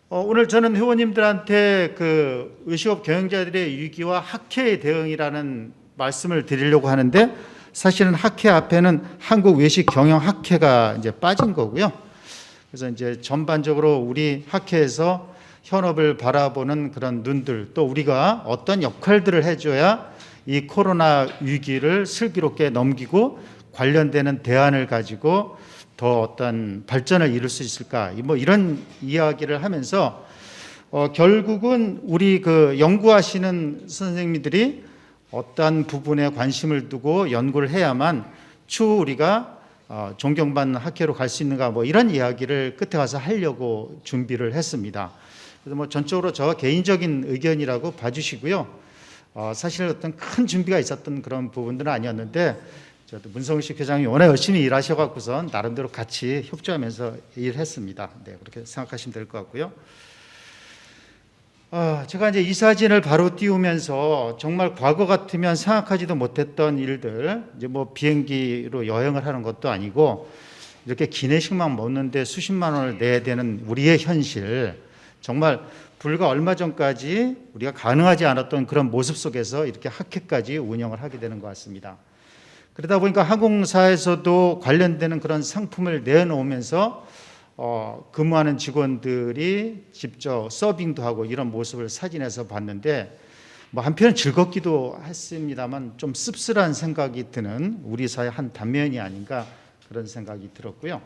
오늘 저는 회원님들한테 그 의식업 경영자들의 위기와 학회의 대응이라는 말씀을 드리려고 하는데, 사실은 학회 앞에는 한국외식경영학회가 이제 빠진 거고요. 그래서 이제 전반적으로 우리 학회에서 현업을 바라보는 그런 눈들, 또 우리가 어떤 역할들을 해줘야 이 코로나 위기를 슬기롭게 넘기고 관련되는 대안을 가지고 더 어떤 발전을 이룰 수 있을까, 뭐 이런 이야기를 하면서 결국은 우리 그 연구하시는 선생님들이 어떠한 부분에 관심을 두고 연구를 해야만 추후 우리가 존경받는 학회로 갈 수 있는가, 뭐 이런 이야기를 끝에 가서 하려고 준비를 했습니다. 그래서 뭐 전적으로 저 개인적인 의견이라고 봐주시고요. 사실 어떤 큰 준비가 있었던 그런 부분들은 아니었는데, 저도 문성식 회장이 워낙 열심히 일하셔갖고선 나름대로 같이 협조하면서 일했습니다. 네, 그렇게 생각하시면 될 것 같고요. 제가 이제 이 사진을 바로 띄우면서 정말 과거 같으면 생각하지도 못했던 일들, 이제 뭐 비행기로 여행을 하는 것도 아니고 이렇게 기내식만 먹는데 수십만 원을 내야 되는 우리의 현실, 정말 불과 얼마 전까지 우리가 가능하지 않았던 그런 모습 속에서 이렇게 학회까지 운영을 하게 되는 것 같습니다. 그러다 보니까 항공사에서도 관련되는 그런 상품을 내놓으면서 근무하는 직원들이 직접 서빙도 하고 이런 모습을 사진에서 봤는데, 뭐 한편은 즐겁기도 했습니다만 좀 씁쓸한 생각이 드는 우리 사회 한 단면이 아닌가, 그런 생각이 들었고요.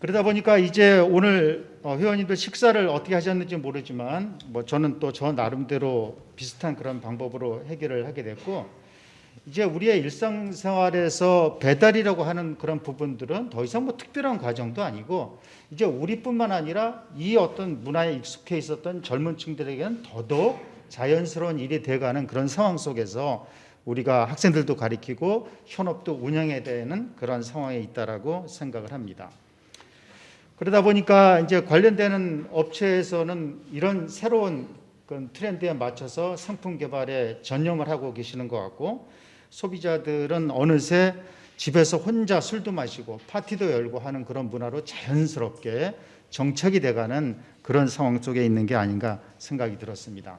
그러다 보니까 이제 오늘 회원님들 식사를 어떻게 하셨는지 모르지만, 뭐 저는 또 저 나름대로 비슷한 그런 방법으로 해결을 하게 됐고, 이제 우리의 일상생활에서 배달이라고 하는 그런 부분들은 더 이상 뭐 특별한 과정도 아니고, 이제 우리뿐만 아니라 이 어떤 문화에 익숙해 있었던 젊은 층들에게는 더더욱 자연스러운 일이 돼가는 그런 상황 속에서 우리가 학생들도 가리키고 현업도 운영해야 되는 그런 상황에 있다라고 생각을 합니다. 그러다 보니까 이제 관련되는 업체에서는 이런 새로운 트렌드에 맞춰서 상품 개발에 전념을 하고 계시는 것 같고, 소비자들은 어느새 집에서 혼자 술도 마시고 파티도 열고 하는 그런 문화로 자연스럽게 정착이 돼가는 그런 상황 속에 있는 게 아닌가 생각이 들었습니다.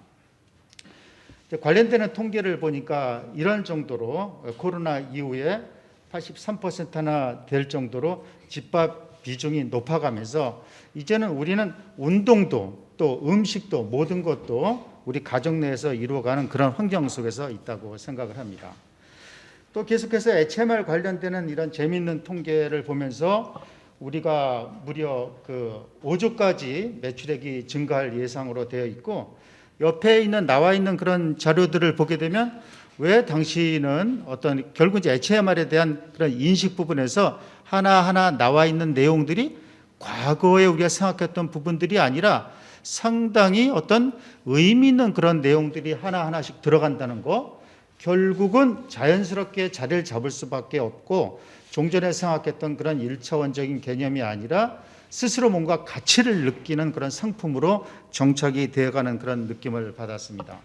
관련되는 통계를 보니까 이런 정도로 코로나 이후에 83%나 될 정도로 집밥 비중이 높아가면서 이제는 우리는 운동도 또 음식도 모든 것도 우리 가정 내에서 이루어가는 그런 환경 속에서 있다고 생각을 합니다. 또 계속해서 HMR 관련되는 이런 재미있는 통계를 보면서 우리가 무려 5조까지 매출액이 증가할 예상으로 되어 있고, 옆에 나와 있는 그런 자료들을 보게 되면 왜 당시는 어떤 결국 이제 HMR에 대한 그런 인식 부분에서 하나하나 나와 있는 내용들이 과거에 우리가 생각했던 부분들이 아니라 상당히 어떤 의미 있는 그런 내용들이 하나하나씩 들어간다는 거, 결국은 자연스럽게 자리를 잡을 수밖에 없고, 종전에 생각했던 그런 1차원적인 개념이 아니라 스스로 뭔가 가치를 느끼는 그런 상품으로 정착이 되어가는 그런 느낌을 받았습니다.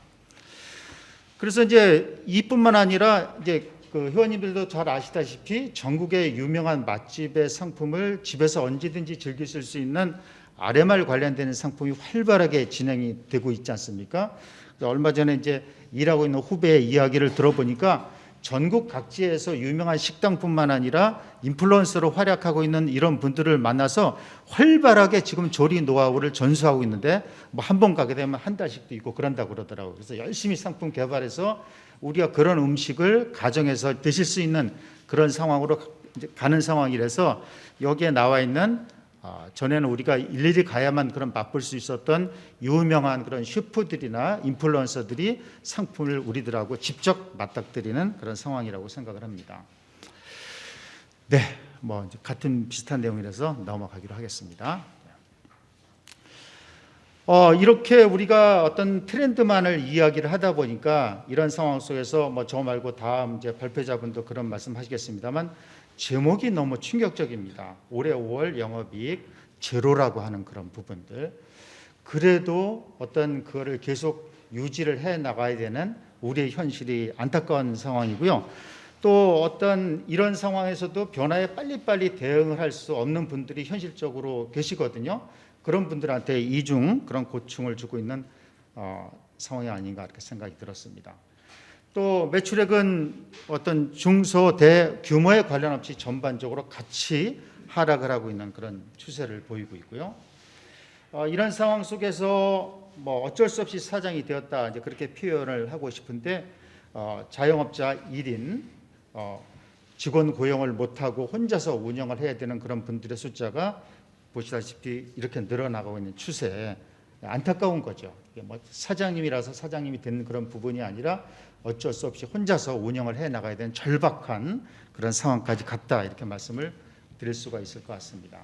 그래서 이제 이뿐만 아니라 이제 회원님들도 잘 아시다시피 전국의 유명한 맛집의 상품을 집에서 언제든지 즐기실 수 있는 RMR 관련되는 상품이 활발하게 진행이 되고 있지 않습니까? 얼마 전에 이제 일하고 있는 후배의 이야기를 들어보니까 전국 각지에서 유명한 식당뿐만 아니라 인플루언서로 활약하고 있는 이런 분들을 만나서 활발하게 지금 조리 노하우를 전수하고 있는데, 뭐 한 번 가게 되면 한 달씩도 있고 그런다고 그러더라고요. 그래서 열심히 상품 개발해서 우리가 그런 음식을 가정에서 드실 수 있는 그런 상황으로 가는 상황이라서, 여기에 나와 있는 전에는 우리가 일일이 가야만 그런 맛볼 수 있었던 유명한 그런 셰프들이나 인플루언서들이 상품을 우리들하고 직접 맞닥뜨리는 그런 상황이라고 생각을 합니다. 네, 뭐 같은 비슷한 내용이라서 넘어가기로 하겠습니다. 이렇게 우리가 어떤 트렌드만을 이야기를 하다 보니까 이런 상황 속에서 뭐 저 말고 다음 이제 발표자분도 그런 말씀하시겠습니다만, 제목이 너무 충격적입니다. 올해 5월 영업이익 제로라고 하는 그런 부분들. 그래도 어떤 그거를 계속 유지를 해 나가야 되는 우리의 현실이 안타까운 상황이고요. 또 어떤 이런 상황에서도 변화에 빨리빨리 대응을 할 수 없는 분들이 현실적으로 계시거든요. 그런 분들한테 이중 그런 고충을 주고 있는 상황이 아닌가 이렇게 생각이 들었습니다. 또 매출액은 어떤 중소 대규모에 관련 없이 전반적으로 같이 하락을 하고 있는 그런 추세를 보이고 있고요. 이런 상황 속에서 뭐 어쩔 수 없이 사장이 되었다 이제 그렇게 표현을 하고 싶은데 자영업자 1인 직원 고용을 못하고 혼자서 운영을 해야 되는 그런 분들의 숫자가 보시다시피 이렇게 늘어나고 있는 추세, 안타까운 거죠. 뭐 사장님이라서 사장님이 되는 그런 부분이 아니라 어쩔 수 없이 혼자서 운영을 해 나가야 되는 절박한 그런 상황까지 갔다 이렇게 말씀을 드릴 수가 있을 것 같습니다.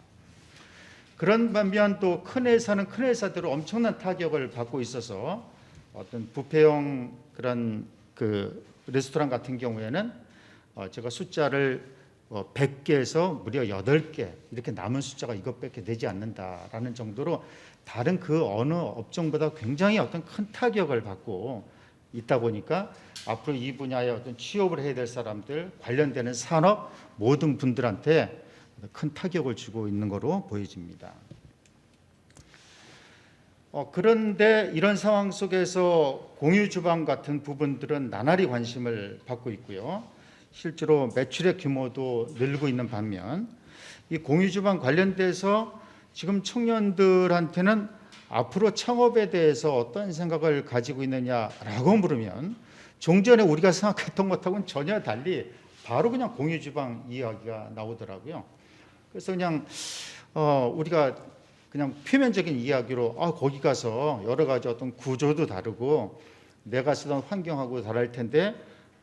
그런 반면 또 큰 회사는 큰 회사대로 엄청난 타격을 받고 있어서 어떤 부패형 그런 그 레스토랑 같은 경우에는 제가 숫자를 100개에서 무려 8개 이렇게 남은 숫자가 이것밖에 되지 않는다라는 정도로 다른 그 어느 업종보다 굉장히 어떤 큰 타격을 받고 있다 보니까 앞으로 이 분야에 어떤 취업을 해야 될 사람들 관련되는 산업 모든 분들한테 큰 타격을 주고 있는 것으로 보여집니다. 그런데 이런 상황 속에서 공유주방 같은 부분들은 나날이 관심을 받고 있고요. 실제로 매출의 규모도 늘고 있는 반면 이 공유주방 관련돼서 지금 청년들한테는 앞으로 창업에 대해서 어떤 생각을 가지고 있느냐라고 물으면 종전에 우리가 생각했던 것하고는 전혀 달리 바로 그냥 공유주방 이야기가 나오더라고요. 그래서 그냥 우리가 그냥 표면적인 이야기로 거기 가서 여러 가지 어떤 구조도 다르고 내가 쓰던 환경하고 다를 텐데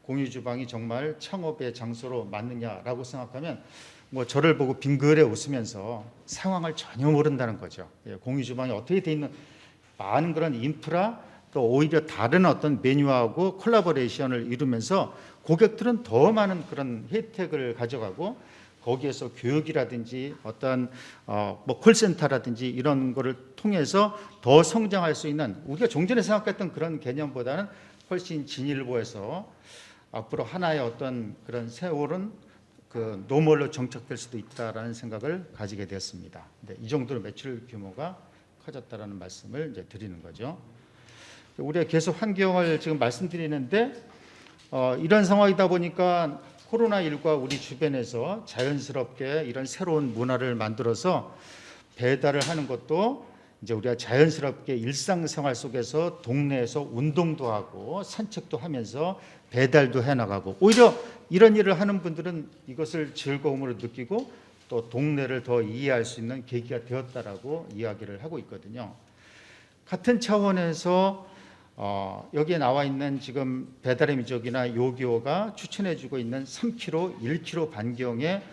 공유주방이 정말 창업의 장소로 맞느냐라고 생각하면 뭐 저를 보고 빙그레 웃으면서 상황을 전혀 모른다는 거죠. 공유주방이 어떻게 돼 있는 많은 그런 인프라 또 오히려 다른 어떤 메뉴하고 콜라보레이션을 이루면서 고객들은 더 많은 그런 혜택을 가져가고 거기에서 교육이라든지 어떤 뭐 콜센터라든지 이런 거를 통해서 더 성장할 수 있는 우리가 종전에 생각했던 그런 개념보다는 훨씬 진일보해서 앞으로 하나의 어떤 그런 세월은 그 노멀로 정착될 수도 있다라는 생각을 가지게 되었습니다. 이 정도로 매출 규모가 커졌다라는 말씀을 이제 드리는 거죠. 우리가 계속 환경을 지금 말씀드리는데 이런 상황이다 보니까 코로나19가 우리 주변에서 자연스럽게 이런 새로운 문화를 만들어서 배달을 하는 것도 이제 우리가 자연스럽게 일상생활 속에서 동네에서 운동도 하고 산책도 하면서 배달도 해나가고 오히려 이런 일을 하는 분들은 이것을 즐거움으로 느끼고 또 동네를 더 이해할 수 있는 계기가 되었다라고 이야기를 하고 있거든요. 같은 차원에서 여기에 나와 있는 지금 배달의 민족이나 요기요가 추천해주고 있는 3km, 1km 반경의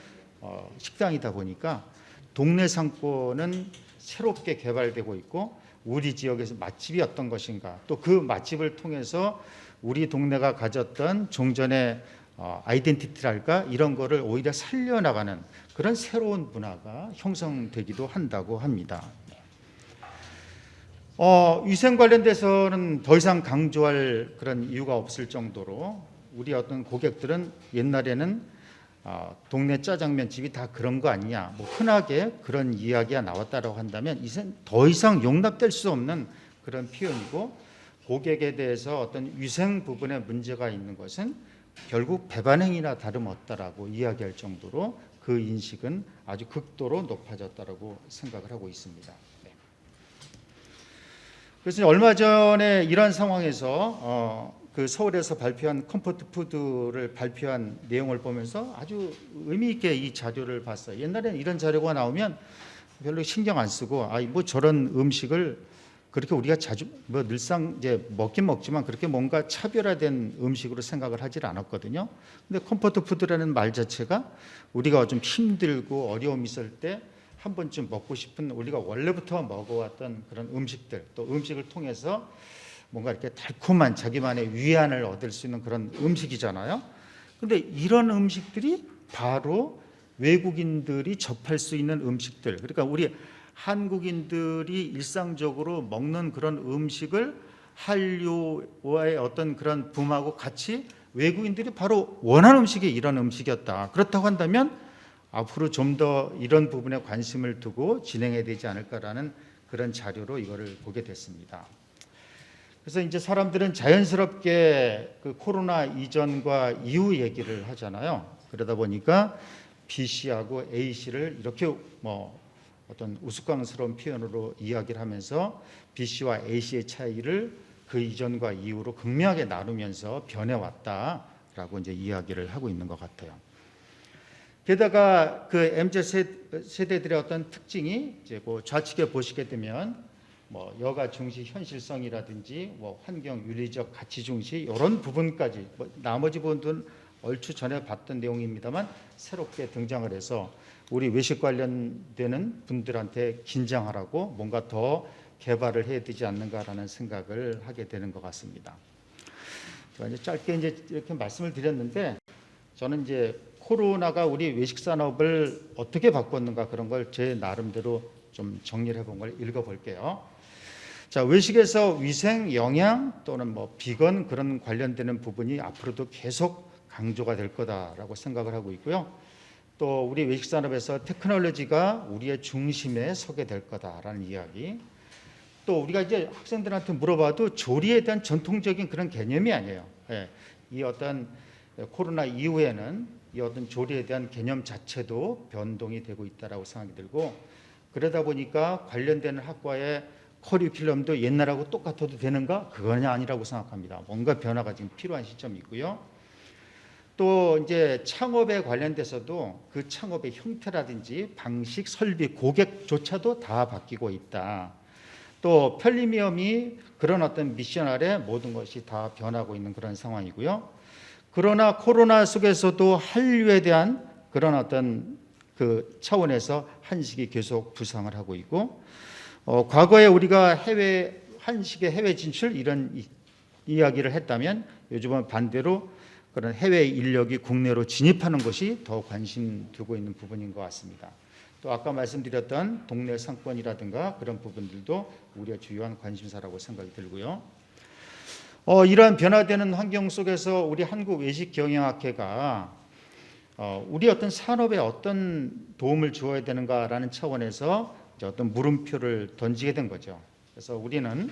식당이다 보니까 동네 상권은 새롭게 개발되고 있고 우리 지역에서 맛집이 어떤 것인가 또 그 맛집을 통해서 우리 동네가 가졌던 종전의 아이덴티티랄까 이런 거를 오히려 살려나가는 그런 새로운 문화가 형성되기도 한다고 합니다. 위생 관련돼서는 더 이상 강조할 그런 이유가 없을 정도로 우리 어떤 고객들은 옛날에는 동네 짜장면 집이 다 그런 거 아니냐 뭐 흔하게 그런 이야기가 나왔다라고 한다면 이젠 더 이상 용납될 수 없는 그런 표현이고 고객에 대해서 어떤 위생 부분에 문제가 있는 것은 결국 배반행위나 다름없다라고 이야기할 정도로 그 인식은 아주 극도로 높아졌다라고 생각을 하고 있습니다. 그래서 얼마 전에 이러한 상황에서 그 서울에서 발표한 컴포트 푸드를 발표한 내용을 보면서 아주 의미 있게 이 자료를 봤어요. 옛날에는 이런 자료가 나오면 별로 신경 안 쓰고 뭐 저런 음식을 그렇게 우리가 자주 뭐 늘상 이제 먹긴 먹지만 그렇게 뭔가 차별화된 음식으로 생각을 하질 않았거든요. 근데 컴포트 푸드라는 말 자체가 우리가 좀 힘들고 어려움이 있을 때 한 번쯤 먹고 싶은 우리가 원래부터 먹어왔던 그런 음식들 또 음식을 통해서 뭔가 이렇게 달콤한 자기만의 위안을 얻을 수 있는 그런 음식이잖아요. 그런데 이런 음식들이 바로 외국인들이 접할 수 있는 음식들 그러니까 우리 한국인들이 일상적으로 먹는 그런 음식을 한류와의 어떤 그런 붐하고 같이 외국인들이 바로 원하는 음식이 이런 음식이었다. 그렇다고 한다면 앞으로 좀 더 이런 부분에 관심을 두고 진행해야 되지 않을까라는 그런 자료로 이거를 보게 됐습니다. 그래서 이제 사람들은 자연스럽게 그 코로나 이전과 이후 얘기를 하잖아요. 그러다 보니까 BC하고 A씨를 이렇게 뭐 어떤 우스꽝스러운 표현으로 이야기를 하면서 BC와 A씨의 차이를 그 이전과 이후로 극명하게 나누면서 변해왔다라고 이제 이야기를 하고 있는 것 같아요. 게다가 그 MZ 세대들의 어떤 특징이 이제 그 좌측에 보시게 되면 뭐 여가 중시 현실성이라든지 뭐 환경 윤리적 가치 중시 이런 부분까지 뭐 나머지 부분들은 얼추 전에 봤던 내용입니다만 새롭게 등장을 해서 우리 외식 관련되는 분들한테 긴장하라고 뭔가 더 개발을 해야 되지 않는가라는 생각을 하게 되는 것 같습니다. 제가 이제 짧게 이제 이렇게 말씀을 드렸는데 저는 이제 코로나가 우리 외식 산업을 어떻게 바꿨는가 그런 걸 제 나름대로 좀 정리를 해본 걸 읽어볼게요. 자, 외식에서 위생, 영양 또는 뭐 비건 그런 관련되는 부분이 앞으로도 계속 강조가 될 거다라고 생각을 하고 있고요. 또 우리 외식 산업에서 테크놀로지가 우리의 중심에 서게 될 거다라는 이야기. 또 우리가 이제 학생들한테 물어봐도 조리에 대한 전통적인 그런 개념이 아니에요. 예, 이 어떤 코로나 이후에는 이 어떤 조리에 대한 개념 자체도 변동이 되고 있다라고 생각이 들고 그러다 보니까 관련되는 학과의 커리큘럼도 옛날하고 똑같아도 되는가? 그건 아니라고 생각합니다. 뭔가 변화가 지금 필요한 시점이 있고요. 또 이제 창업에 관련돼서도 그 창업의 형태라든지 방식, 설비, 고객조차도 다 바뀌고 있다. 또 편리미엄이 그런 어떤 미션 아래 모든 것이 다 변하고 있는 그런 상황이고요. 그러나 코로나 속에서도 한류에 대한 그런 어떤 그 차원에서 한식이 계속 부상을 하고 있고 과거에 우리가 해외 한식의 해외 진출 이런 이야기를 했다면 요즘은 반대로 그런 해외 인력이 국내로 진입하는 것이 더 관심 두고 있는 부분인 것 같습니다. 또 아까 말씀드렸던 동네 상권이라든가 그런 부분들도 우리가 주요한 관심사라고 생각이 들고요. 이러한 변화되는 환경 속에서 우리 한국외식경영학회가 우리 어떤 산업에 어떤 도움을 주어야 되는가라는 차원에서 어떤 물음표를 던지게 된 거죠. 그래서 우리는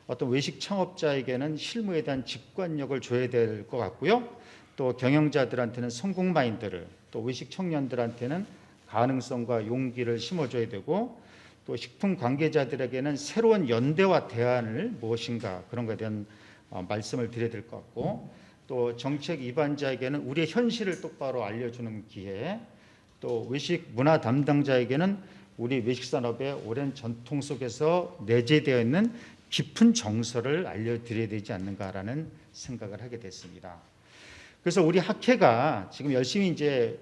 어떤 외식 창업자에게는 실무에 대한 직관력을 줘야 될 것 같고요. 또 경영자들한테는 성공 마인드를, 또 외식 청년들한테는 가능성과 용기를 심어줘야 되고, 또 식품 관계자들에게는 새로운 연대와 대안을 무엇인가 그런 것에 대한 말씀을 드려야 될 것 같고, 또 정책 입안자에게는 우리의 현실을 똑바로 알려주는 기회, 또 외식 문화 담당자에게는 우리 외식 산업의 오랜 전통 속에서 내재되어 있는 깊은 정서를 알려드려야 되지 않는가라는 생각을 하게 됐습니다. 그래서 우리 학회가 지금 열심히 이제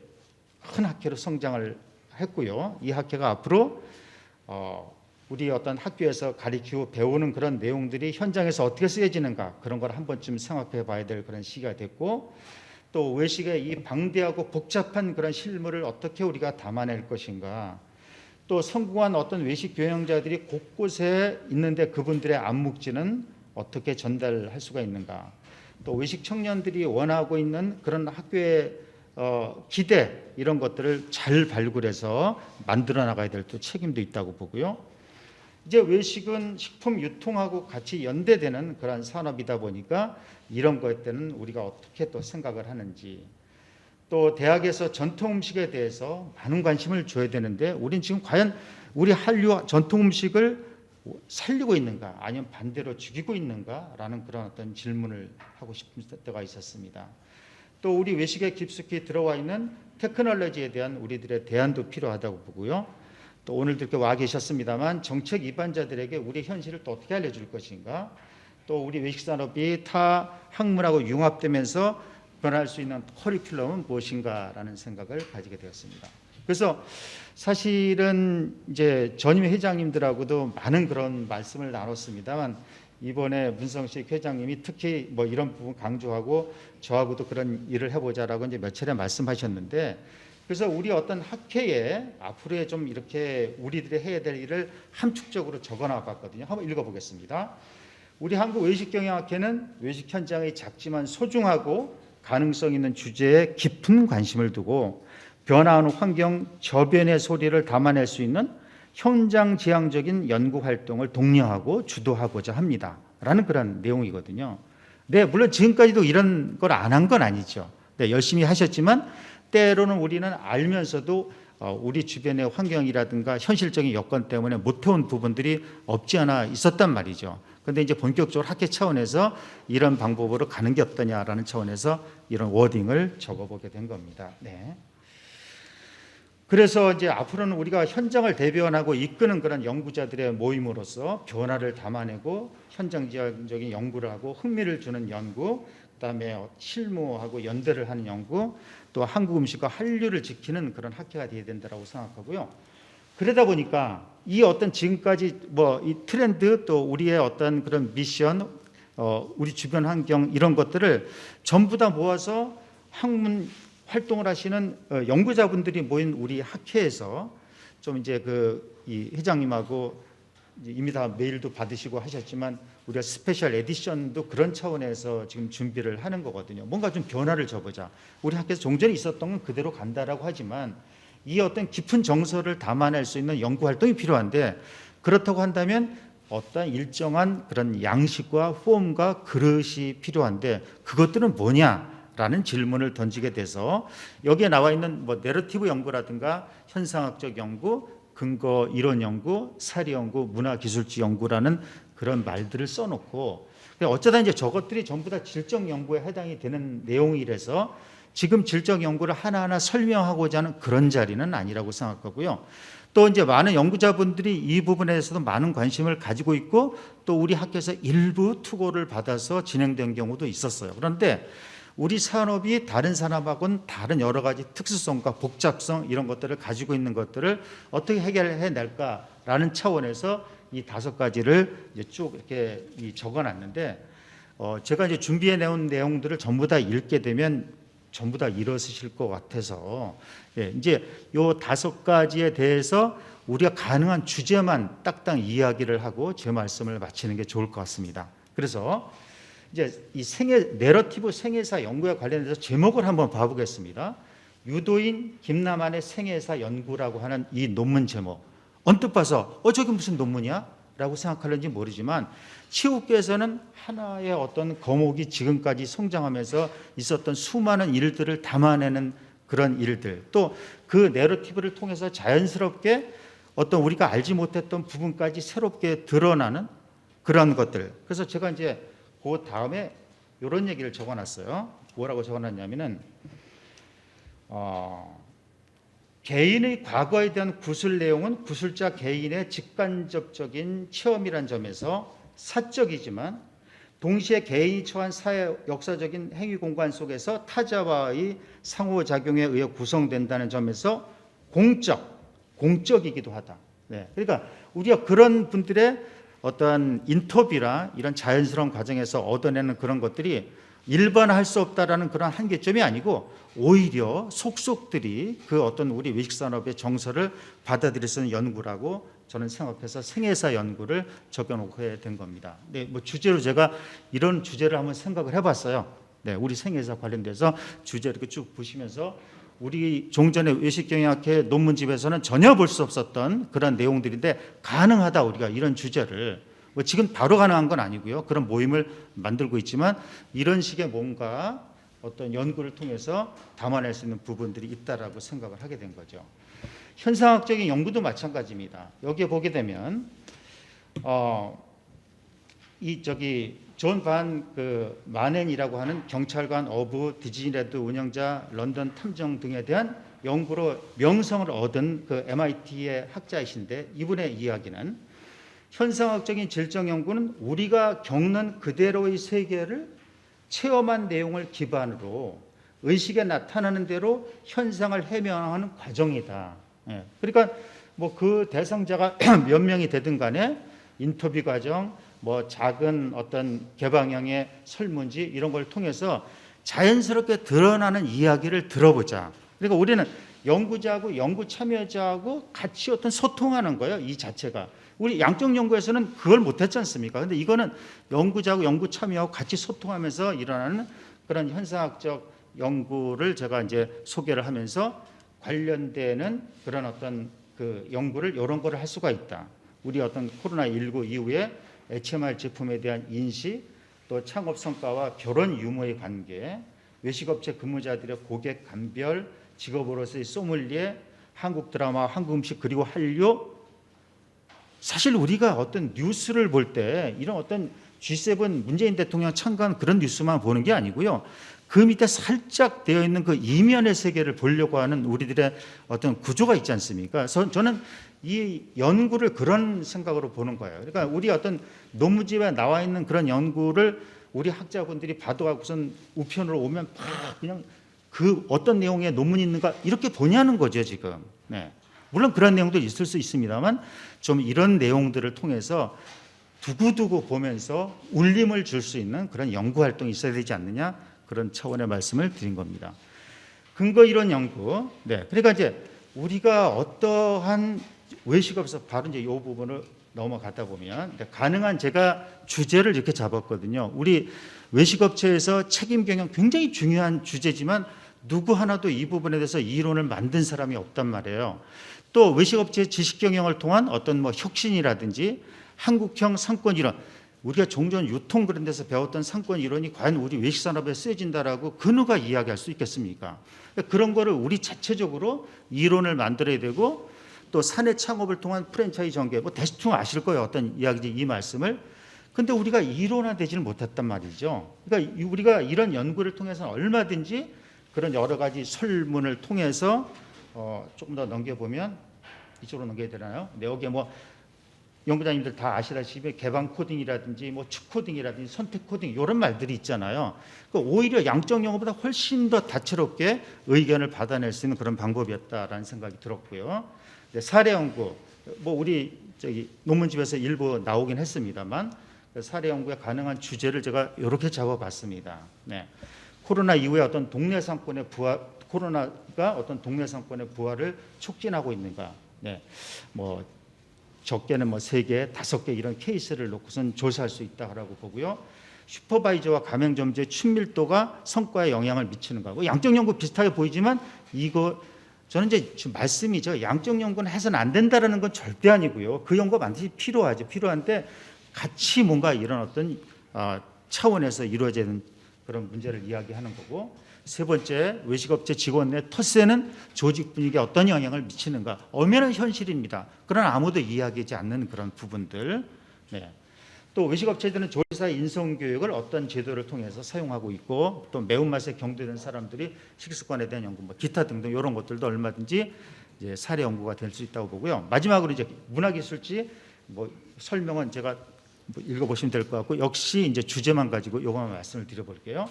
큰 학회로 성장을 했고요. 이 학회가 앞으로 우리 어떤 학교에서 가르치고 배우는 그런 내용들이 현장에서 어떻게 쓰여지는가 그런 걸 한 번쯤 생각해 봐야 될 그런 시기가 됐고 또 외식의 이 방대하고 복잡한 그런 실무를 어떻게 우리가 담아낼 것인가 또 성공한 어떤 외식 경영자들이 곳곳에 있는데 그분들의 암묵지는 어떻게 전달할 수가 있는가 또 외식 청년들이 원하고 있는 그런 학교의 기대 이런 것들을 잘 발굴해서 만들어 나가야 될 또 책임도 있다고 보고요. 이제 외식은 식품 유통하고 같이 연대되는 그런 산업이다 보니까 이런 것 때는 우리가 어떻게 또 생각을 하는지 또 대학에서 전통 음식에 대해서 많은 관심을 줘야 되는데 우리는 지금 과연 우리 한류 전통 음식을 살리고 있는가 아니면 반대로 죽이고 있는가라는 그런 어떤 질문을 하고 싶은 때가 있었습니다. 또 우리 외식에 깊숙이 들어와 있는 테크놀로지에 대한 우리들의 대안도 필요하다고 보고요. 또 오늘도 이렇게 와 계셨습니다만 정책 입안자들에게 우리 현실을 또 어떻게 알려줄 것인가 또 우리 외식산업이 타 학문하고 융합되면서 변할 수 있는 커리큘럼은 무엇인가라는 생각을 가지게 되었습니다. 그래서 사실은 이제 전임 회장님들하고도 많은 그런 말씀을 나눴습니다만 이번에 문성식 회장님이 특히 뭐 이런 부분 강조하고 저하고도 그런 일을 해보자라고 이제 몇 차례 말씀하셨는데 그래서 우리 어떤 학회에 앞으로의 좀 이렇게 우리들이 해야 될 일을 함축적으로 적어놔 봤거든요. 한번 읽어보겠습니다. 우리 한국외식경영학회는 외식 현장이 작지만 소중하고 가능성 있는 주제에 깊은 관심을 두고 변화하는 환경 저변의 소리를 담아낼 수 있는 현장 지향적인 연구 활동을 독려하고 주도하고자 합니다. 라는 그런 내용이거든요. 네, 물론 지금까지도 이런 걸 안 한 건 아니죠. 네, 열심히 하셨지만 때로는 우리는 알면서도 우리 주변의 환경이라든가 현실적인 여건 때문에 못해온 부분들이 없지 않아 있었단 말이죠. 그런데 이제 본격적으로 학회 차원에서 이런 방법으로 가는 게 어떠냐라는 차원에서 이런 워딩을 적어보게 된 겁니다. 네. 그래서 이제 앞으로는 우리가 현장을 대변하고 이끄는 그런 연구자들의 모임으로서 변화를 담아내고 현장 지향적인 연구를 하고 흥미를 주는 연구, 그다음에 실무하고 연대를 하는 연구, 또 한국 음식과 한류를 지키는 그런 학회가 되어야 된다고 생각하고요. 그러다 보니까 이 어떤 지금까지 뭐 이 트렌드 또 우리의 어떤 그런 미션, 우리 주변 환경 이런 것들을 전부 다 모아서 학문 활동을 하시는 연구자분들이 모인 우리 학회에서 좀 이제 이 회장님하고 이미 다 메일도 받으시고 하셨지만 우리가 스페셜 에디션도 그런 차원에서 지금 준비를 하는 거거든요. 뭔가 좀 변화를 줘보자. 우리 학교에서 종전에 있었던 건 그대로 간다라고 하지만 이 어떤 깊은 정서를 담아낼 수 있는 연구 활동이 필요한데, 그렇다고 한다면 어떤 일정한 그런 양식과 폼과 그릇이 필요한데 그것들은 뭐냐라는 질문을 던지게 돼서 여기에 나와 있는 뭐 내러티브 연구라든가 현상학적 연구, 근거 이론 연구, 사리 연구, 문화기술지 연구라는 그런 말들을 써놓고, 어쩌다 이제 저것들이 전부 다 질적 연구에 해당이 되는 내용이라서 지금 질적 연구를 하나하나 설명하고자 하는 그런 자리는 아니라고 생각하고요. 또 이제 많은 연구자분들이 이 부분에 대해서도 많은 관심을 가지고 있고 또 우리 학교에서 일부 투고를 받아서 진행된 경우도 있었어요. 그런데 우리 산업이 다른 산업하고는 다른 여러 가지 특수성과 복잡성 이런 것들을 가지고 있는 것들을 어떻게 해결해낼까라는 차원에서 이 5가지를 이제 쭉 이렇게 적어놨는데, 제가 이제 준비해 내온 내용들을 전부 다 읽게 되면 전부 다 일어서실 것 같아서 이제 요 5가지에 대해서 우리가 가능한 주제만 딱딱 이야기를 하고 제 말씀을 마치는 게 좋을 것 같습니다. 그래서 이제 이 내러티브 생애사 연구에 관련해서 제목을 한번 봐보겠습니다. 유도인 김남환의 생애사 연구라고 하는 이 논문 제목, 언뜻 봐서 저게 무슨 논문이야? 라고 생각하는지 모르지만 치우께서는 하나의 어떤 거목이 지금까지 성장하면서 있었던 수많은 일들을 담아내는 그런 일들, 또 그 내러티브를 통해서 자연스럽게 어떤 우리가 알지 못했던 부분까지 새롭게 드러나는 그런 것들. 그래서 제가 이제 그 다음에 이런 얘기를 적어놨어요. 뭐라고 적어놨냐면은 개인의 과거에 대한 구술 내용은 구술자 개인의 직간접적인 체험이란 점에서 사적이지만 동시에 개인이 처한 사회 역사적인 행위 공간 속에서 타자와의 상호작용에 의해 구성된다는 점에서 공적이기도 하다. 네. 그러니까 우리가 그런 분들의 어떠한 인터뷰나 이런 자연스러운 과정에서 얻어내는 그런 것들이 일반화할 수 없다라는 그런 한계점이 아니고 오히려 속속들이 그 어떤 우리 외식산업의 정서를 받아들일 수 있는 연구라고 저는 생각해서 생애사 연구를 적어놓게 된 겁니다. 네, 뭐 주제로 제가 이런 주제를 한번 생각을 해봤어요. 네, 우리 생애사 관련돼서 주제 이렇게 쭉 보시면서 우리 종전의 외식경영학회 논문집에서는 전혀 볼 수 없었던 그런 내용들인데 가능하다, 우리가 이런 주제를 뭐 지금 바로 가능한 건 아니고요. 그런 모임을 만들고 있지만 이런 식의 뭔가 어떤 연구를 통해서 담아낼 수 있는 부분들이 있다라고 생각을 하게 된 거죠. 현상학적인 연구도 마찬가지입니다. 여기에 보게 되면 존 반 마넨이라고 하는 경찰관 어부 디즈니랜드 운영자 런던 탐정 등에 대한 연구로 명성을 얻은 그 MIT의 학자이신데, 이분의 이야기는 현상학적인 질적 연구는 우리가 겪는 그대로의 세계를 체험한 내용을 기반으로 의식에 나타나는 대로 현상을 해명하는 과정이다. 그러니까 뭐 그 대상자가 몇 명이 되든 간에 인터뷰 과정, 뭐 작은 어떤 개방형의 설문지 이런 걸 통해서 자연스럽게 드러나는 이야기를 들어보자. 그러니까 우리는 연구자하고 연구 참여자하고 같이 어떤 소통하는 거예요. 이 자체가. 우리 양적 연구에서는 그걸 못했지 않습니까? 근데 이거는 연구자하고 연구 참여하고 같이 소통하면서 일어나는 그런 현상학적 연구를 제가 이제 소개를 하면서 관련되는 그런 어떤 그 연구를 이런 거를 할 수가 있다. 우리 어떤 코로나19 이후에 HMR 제품에 대한 인식, 또 창업 성과와 결혼 유무의 관계, 외식업체 근무자들의 고객 감별, 직업으로서의 소믈리에, 한국 드라마, 한국 음식 그리고 한류. 사실 우리가 어떤 뉴스를 볼 때 이런 어떤 G7 문재인 대통령 참가한 그런 뉴스만 보는 게 아니고요. 그 밑에 살짝 되어 있는 그 이면의 세계를 보려고 하는 우리들의 어떤 구조가 있지 않습니까? 그래서 저는 이 연구를 그런 생각으로 보는 거예요. 그러니까 우리 어떤 논문집에 나와 있는 그런 연구를 우리 학자분들이 봐도하고선 우편으로 오면 막 그냥 그 어떤 내용의 논문이 있는가 이렇게 보냐는 거죠 지금. 네. 물론 그런 내용도 있을 수 있습니다만 좀 이런 내용들을 통해서 두고두고 보면서 울림을 줄 수 있는 그런 연구 활동이 있어야 되지 않느냐, 그런 차원의 말씀을 드린 겁니다. 근거 이론 연구. 네. 그러니까 이제 우리가 어떠한 외식업에서 바로 이제 이 부분을 넘어가다 보면 가능한 제가 주제를 이렇게 잡았거든요. 우리 외식업체에서 책임 경영 굉장히 중요한 주제지만 누구 하나도 이 부분에 대해서 이론을 만든 사람이 없단 말이에요. 또 외식업체의 지식 경영을 통한 어떤 뭐 혁신이라든지 한국형 상권 이론, 우리가 종전 유통 그런 데서 배웠던 상권 이론이 과연 우리 외식 산업에 쓰여진다라고 그 누가 이야기할 수 있겠습니까? 그런 거를 우리 자체적으로 이론을 만들어야 되고, 또 사내 창업을 통한 프랜차이즈 전개, 뭐 대충 아실 거예요. 어떤 이야기인지 이 말씀을. 근데 우리가 이론화되지는 못했단 말이죠. 그러니까 우리가 이런 연구를 통해서 얼마든지 그런 여러 가지 설문을 통해서 조금 더 넘겨보면 이쪽으로 넘겨야 되나요? 네, 여기에 뭐 연구자님들 다 아시다시피 개방 코딩이라든지 뭐 축 코딩이라든지 선택 코딩 이런 말들이 있잖아요. 그러니까 오히려 양적 영어보다 훨씬 더 다채롭게 의견을 받아낼 수 있는 그런 방법이었다라는 생각이 들었고요. 사례 연구, 뭐 우리 저기 논문집에서 일부 나오긴 했습니다만 사례 연구에 가능한 주제를 제가 이렇게 잡아봤습니다. 네. 코로나 이후에 어떤 동네 상권의 부활, 코로나가 어떤 동네 상권의 부활을 촉진하고 있는가? 네. 뭐 적게는 뭐 3개, 5개 이런 케이스를 놓고선 조사할 수 있다라고 보고요. 슈퍼바이저와 가맹점주의 친밀도가 성과에 영향을 미치는가? 뭐 양적 연구 비슷하게 보이지만 이거 저는 이제 지금 말씀이죠. 양적 연구는 해서는 안 된다라는 건 절대 아니고요. 그 연구가 반드시 필요하죠. 필요한데 같이 뭔가 이런 어떤 차원에서 이루어지는 그런 문제를 이야기하는 거고, 세 번째, 외식업체 직원 내 텃세는 조직 분위기에 어떤 영향을 미치는가. 엄연한 현실입니다. 그러나 아무도 이야기하지 않는 그런 부분들. 네. 또 외식업체들은 조리사 인성교육을 어떤 제도를 통해서 사용하고 있고, 또 매운맛에 경도된 사람들이 식습관에 대한 연구, 뭐 기타 등등 이런 것들도 얼마든지 이제 사례 연구가 될 수 있다고 보고요. 마지막으로 이제 문화기술지 뭐 설명은 제가 뭐 읽어보시면 될 것 같고, 역시 이제 주제만 가지고 요것만 말씀을 드려볼게요.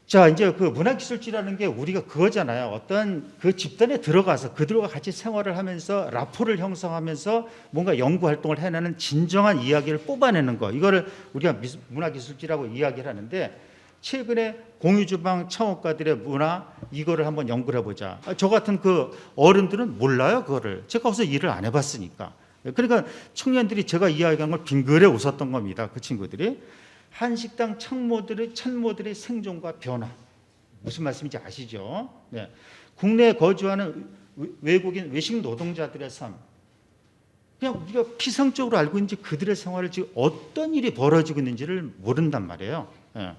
자, 이제 그 문화기술지라는 게 우리가 그거잖아요. 어떤 그 집단에 들어가서 그들과 같이 생활을 하면서 라포를 형성하면서 뭔가 연구 활동을 해내는 진정한 이야기를 뽑아내는 거. 이거를 우리가 문화기술지라고 이야기를 하는데, 최근에 공유주방 창업가들의 문화 이거를 한번 연구를 해보자. 저 같은 그 어른들은 몰라요, 그거를. 제가 거기서 일을 안 해봤으니까. 그러니까 청년들이 제가 이야기한 걸 빙그레 웃었던 겁니다. 그 친구들이. 한식당 참모들의 생존과 변화. 무슨 말씀인지 아시죠? 네. 국내에 거주하는 외국인 외식 노동자들의 삶. 그냥 우리가 피상적으로 알고 있는지 그들의 생활을 지금 어떤 일이 벌어지고 있는지를 모른단 말이에요. 네.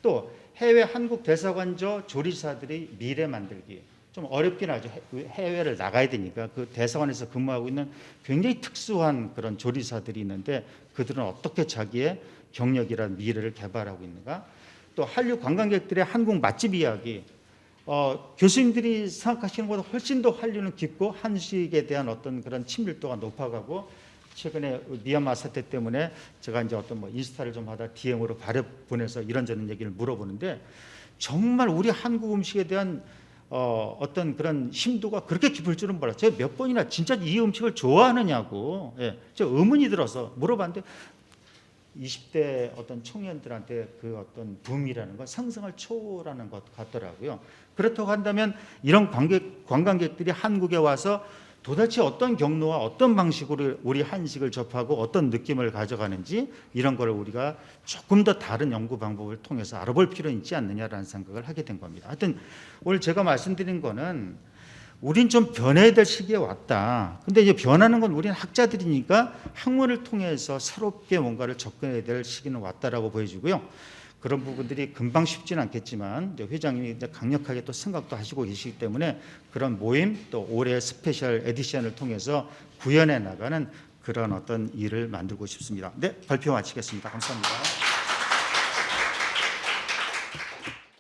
또 해외 한국 대사관저 조리사들의 미래 만들기. 좀 어렵긴 하죠. 해외를 나가야 되니까 그 대사관에서 근무하고 있는 굉장히 특수한 그런 조리사들이 있는데 그들은 어떻게 자기의 경력이라는 미래를 개발하고 있는가. 또 한류 관광객들의 한국 맛집 이야기. 교수님들이 생각하시는 것보다 훨씬 더 한류는 깊고 한식에 대한 어떤 그런 친밀도가 높아가고, 최근에 미얀마 사태 때문에 제가 이제 어떤 뭐 인스타를 좀 하다 DM으로 발에 보내서 이런저런 얘기를 물어보는데, 정말 우리 한국 음식에 대한 어떤 그런 심도가 그렇게 깊을 줄은 몰랐어요. 제가 몇 번이나 진짜 이 음식을 좋아하느냐고 저 의문이 들어서 물어봤는데, 20대 어떤 청년들한테 그 어떤 붐이라는 건 상상을 초월하는 것 같더라고요. 그렇다고 한다면 이런 관광객들이 한국에 와서 도대체 어떤 경로와 어떤 방식으로 우리 한식을 접하고 어떤 느낌을 가져가는지 이런 걸 우리가 조금 더 다른 연구 방법을 통해서 알아볼 필요는 있지 않느냐라는 생각을 하게 된 겁니다. 하여튼 오늘 제가 말씀드린 거는 우린 좀 변해야 될 시기에 왔다. 근데 이제 변하는 건 우리는 학자들이니까 학문을 통해서 새롭게 뭔가를 접근해야 될 시기는 왔다라고 보여지고요. 그런 부분들이 금방 쉽지는 않겠지만 이제 회장님이 이제 강력하게 또 생각도 하시고 계시기 때문에 그런 모임 또 올해 스페셜 에디션을 통해서 구현해 나가는 그런 어떤 일을 만들고 싶습니다. 네, 발표 마치겠습니다. 감사합니다.